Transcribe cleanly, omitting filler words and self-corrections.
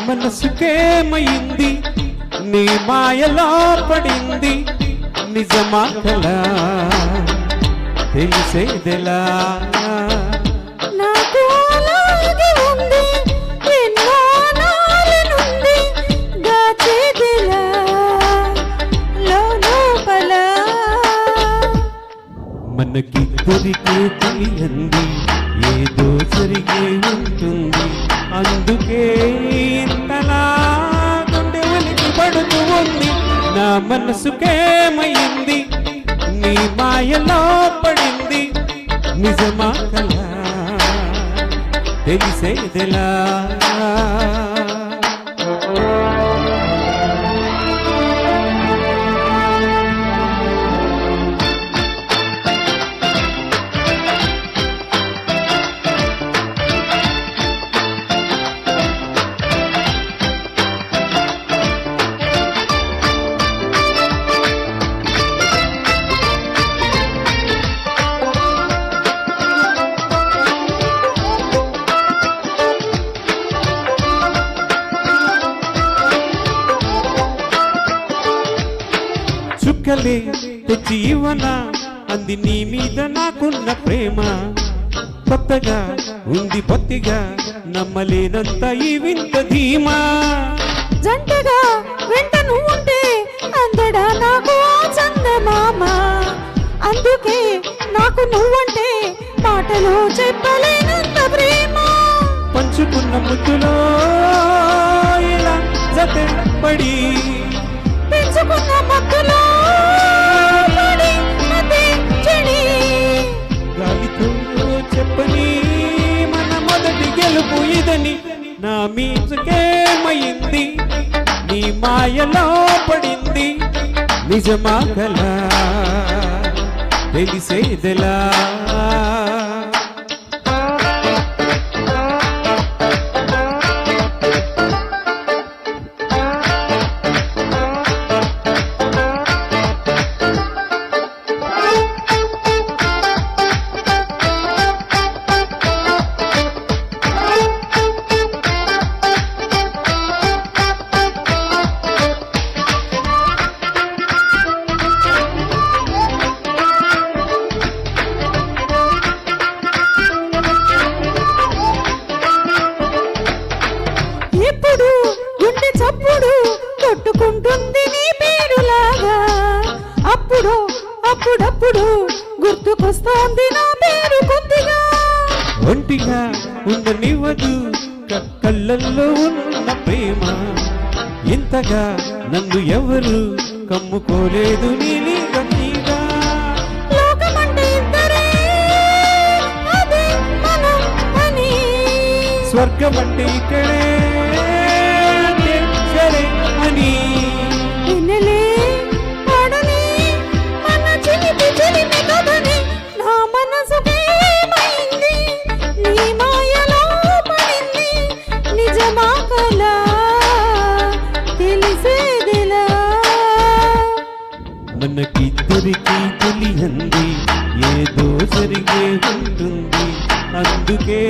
మనసుకేమైంది నీ మాయలో పడింది నిజమా కలా తెలిసేదెలా నాకు అలాగే ఉంది ఎన్నో నాళ్ళ నుండి దాచేదిలా లోపల మనకిద్దరికే తెలియంది ఏదో జరిగే ఉంటుంది అందుకే ఇంతలా గుండె ఉలికి పడుతూ ఉంది నా మనసుకేమైంది నీ మాయలో పడింది నిజమా కలా తెలిసేదెలా చుక్కలే తెచ్చి ఇవ్వనా అంది నీ మీద నాకున్న ప్రేమ కొత్తగా ఉంది పొత్తిగా నమ్మలేనంత ఈ వింత ధీమా జంటగా వెంట నువ్వుంటే అందడా నాకు ఆ చందమామ అందుకే నాకు నువ్వంటే మాటలో చెప్పలేనంత ప్రేమ పంచుకున్న ముద్దులో ఇలా జతే పడి పెంచుకున్న మక్కులో పడి మతే చెడి గాలితో చెప్పని మన మొదటి గెలుపు ఇదని నా మీసుకేమైంది నీ మాయలో పడింది నిజమా కలా తెలిసేదెలా ఎప్పుడు గుండె చప్పుడు కొట్టుకుంటుంది నీ పేరులాగా అప్పుడు అప్పుడప్పుడు గుర్తుకొస్తోంది నా పేరు కొద్దిగా ఒంటిగా ఉండనివ్వదు కళ్ళల్లో ఉన్న ప్రేమ ఇంతగా నన్ను ఎవరు కమ్ముకోలేదు నీలిగా లోకమంటే ఇద్దరే అదే మనం అని స్వర్గం అంటే ఇక్కడే అంటే సరే అని వినలే పాడని మన చిలిపి చిలిపి కథని నా మనసుకేమైంది నీ మాయలో పడింది నిజమా కలా తెలిసేదిలా మనకిద్దరికీ తెలియంది ఏదో జరిగే ఉంటుంది అందుకే